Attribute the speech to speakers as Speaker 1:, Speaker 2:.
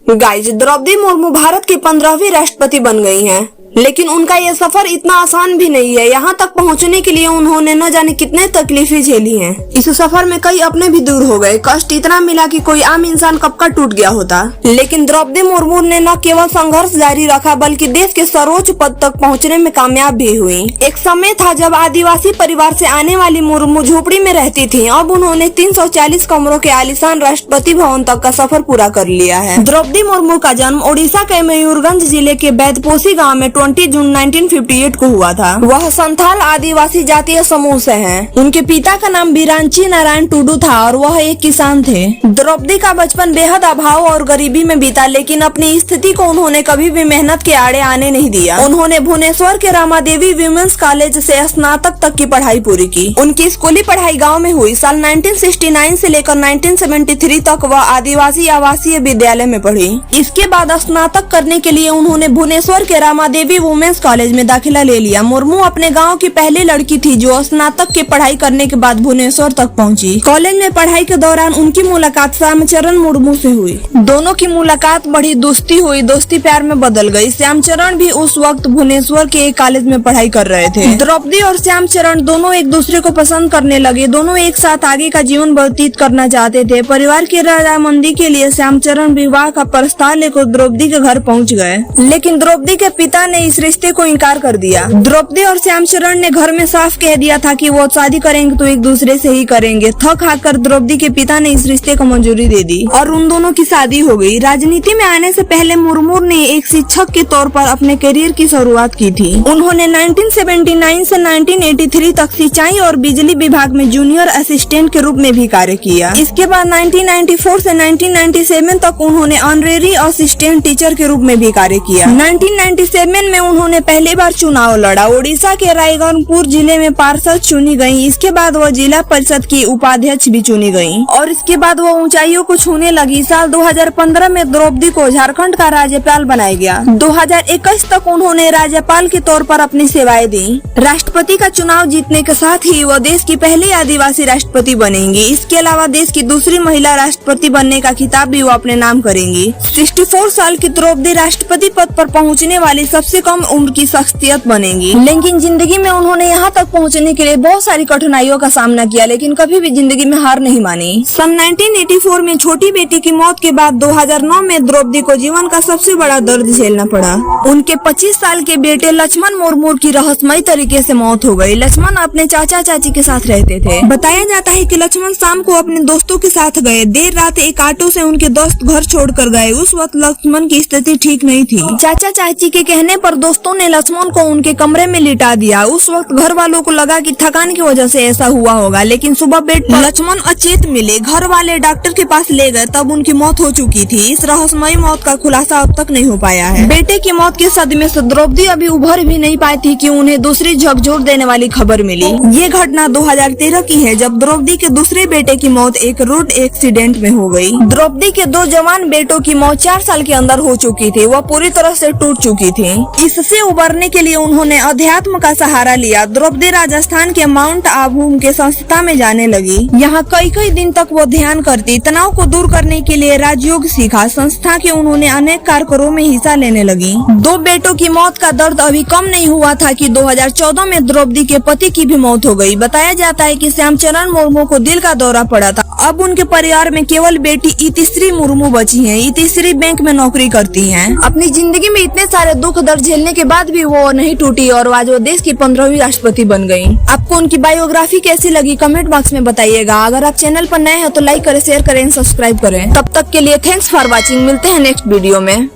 Speaker 1: Guys, Draupadi Murmu Bharat की 15वीं राष्ट्रपति बन गई हैं। लेकिन उनका यह सफर इतना आसान भी नहीं है। यहाँ तक पहुँचने के लिए उन्होंने न जाने कितने तकलीफें झेली हैं। इस सफर में कई अपने भी दूर हो गए। कष्ट इतना मिला कि कोई आम इंसान कब का टूट गया होता। लेकिन द्रौपदी मुर्मू ने न केवल संघर्ष जारी रखा बल्कि देश के सर्वोच्च पद तक पहुँचने में कामयाब भी हुई। एक समय था जब आदिवासी परिवार से आने वाली मुर्मू झोपड़ी में रहती थी। अब उन्होंने 340 कमरों के आलीशान राष्ट्रपति भवन तक का सफर पूरा कर लिया है। द्रौपदी मुर्मू का जन्म ओडिशा के मयूरगंज जिले के बैदपोसी गाँव में 20 जून 1958 को हुआ था। वह संथाल आदिवासी जातीय समूह से हैं। उनके पिता का नाम बिरांची नारायण टुडू था और वह एक किसान थे। द्रौपदी का बचपन बेहद अभाव और गरीबी में बीता, लेकिन अपनी स्थिति को उन्होंने कभी भी मेहनत के आड़े आने नहीं दिया। उन्होंने भुवनेश्वर के रामादेवी विमेंस कॉलेज से स्नातक तक की पढ़ाई पूरी की। उनकी स्कूली पढ़ाई गाँव में हुई। साल 1969 से लेकर 1973 तक वह आदिवासी आवासीय विद्यालय में पढ़ी। इसके बाद स्नातक करने के लिए उन्होंने भुवनेश्वर के रामादेवी वुमेन्स कॉलेज में दाखिला ले लिया। मुर्मू अपने गांव की पहली लड़की थी जो स्नातक की पढ़ाई करने के बाद भुवनेश्वर तक पहुंची। कॉलेज में पढ़ाई के दौरान उनकी मुलाकात श्यामचरण मुर्मू से हुई। दोनों की मुलाकात बड़ी दोस्ती हुई। दोस्ती प्यार में बदल गई। श्यामचरण भी उस वक्त भुवनेश्वर के एक कॉलेज में पढ़ाई कर रहे थे। द्रौपदी और श्यामचरण दोनों एक दूसरे को पसंद करने लगे। दोनों एक साथ आगे का जीवन व्यतीत करना चाहते थे। परिवार की रजामंदी के लिए श्यामचरण विवाह का प्रस्ताव लेकर द्रौपदी के घर पहुँच गए, लेकिन द्रौपदी के पिता ने इस रिश्ते को इनकार कर दिया। द्रौपदी और श्यामचरण ने घर में साफ कह दिया था कि वो शादी करेंगे तो एक दूसरे से ही करेंगे। थक हार कर द्रौपदी के पिता ने इस रिश्ते को मंजूरी दे दी और उन दोनों की शादी हो गई। राजनीति में आने से पहले मुर्मू ने एक शिक्षक के तौर पर अपने करियर की शुरुआत की थी। उन्होंने 1979 से 1983 तक सिंचाई और बिजली विभाग में जूनियर असिस्टेंट के रूप में भी कार्य किया। इसके बाद 1994 से 1997 तक उन्होंने ऑनरेरी असिस्टेंट टीचर के रूप में भी कार्य किया। 1997 में उन्होंने पहली बार चुनाव लड़ा। ओडिशा के रायगढ़पुर जिले में पार्षद चुनी गयी। इसके बाद वह जिला परिषद की उपाध्यक्ष भी चुनी गयी और इसके बाद वह ऊंचाइयों को छूने लगी। साल 2015 में द्रौपदी को झारखंड का राज्यपाल बनाया गया। 2021 तक उन्होंने राज्यपाल के तौर पर अपनी सेवाएं दी। राष्ट्रपति का चुनाव जीतने के साथ ही वह देश की पहली आदिवासी राष्ट्रपति बनेंगी। इसके अलावा देश की दूसरी महिला राष्ट्रपति बनने का खिताब भी वो अपने नाम करेंगी। 64 साल की द्रौपदी राष्ट्रपति पद पर पहुँचने वाली सबसे कम उम्र की शख्सियत बनेगी। लेकिन जिंदगी में उन्होंने यहाँ तक पहुँचने के लिए बहुत सारी कठिनाइयों का सामना किया, लेकिन कभी भी जिंदगी में हार नहीं मानी। सन 1984 में छोटी बेटी की मौत के बाद 2009 में द्रौपदी को जीवन का सबसे बड़ा दर्द झेलना पड़ा। उनके 25 साल के बेटे लक्ष्मण मुर्मू की रहस्यमयी तरीके से मौत हो गई। लक्ष्मण अपने चाचा चाची के साथ रहते थे। बताया जाता है कि लक्ष्मण शाम को अपने दोस्तों के साथ गए। देर रात एक ऑटो से उनके दोस्त घर छोड़कर गए। उस वक्त लक्ष्मण की स्थिति ठीक नहीं थी। चाचा चाची के कहने पर दोस्तों ने लक्ष्मण को उनके कमरे में लिटा दिया। उस वक्त घर वालों को लगा कि थकान की वजह से ऐसा हुआ होगा, लेकिन सुबह बेड पर लक्ष्मण अचेत मिले। घर वाले डॉक्टर के पास ले गए, तब उनकी मौत हो चुकी थी। इस रहस्यमयी मौत का खुलासा अब तक नहीं हो पाया है। बेटे की मौत के सदमे से द्रौपदी अभी उभर भी नहीं पाई थी कि उन्हें दूसरी झकझोर देने वाली खबर मिली। ये घटना 2013 की है, जब द्रौपदी के दूसरे बेटे की मौत एक रोड एक्सीडेंट में हो गई। द्रौपदी के 2 जवान बेटों की मौत 4 साल के अंदर हो चुकी थी। वह पूरी तरह से टूट चुकी थी। इससे उबरने के लिए उन्होंने अध्यात्म का सहारा लिया। द्रौपदी राजस्थान के माउंट आबू के संस्था में जाने लगी। यहाँ कई दिन तक वो ध्यान करती। तनाव को दूर करने के लिए राजयोग सीखा। संस्था के उन्होंने अनेक कार्यक्रमों में हिस्सा लेने लगी। 2 बेटों की मौत का दर्द अभी कम नहीं हुआ था कि 2014 में द्रौपदी के पति की भी मौत हो गई। बताया जाता है कि श्यामचरण मुर्मू को दिल का दौरा पड़ा था। अब उनके परिवार में केवल बेटी इतिश्री मुर्मू बची है। इतिश्री बैंक में नौकरी करती है। अपनी जिंदगी में इतने सारे दुख दर्द झेलने के बाद भी वो नहीं टूटी और आज वो देश की 15वीं राष्ट्रपति बन गई। आपको उनकी बायोग्राफी कैसी लगी कमेंट बॉक्स में बताइएगा। अगर आप चैनल पर नए हैं तो लाइक करें, शेयर करें, सब्सक्राइब करें। तब तक के लिए थैंक्स फॉर वॉचिंग। मिलते हैं नेक्स्ट वीडियो में।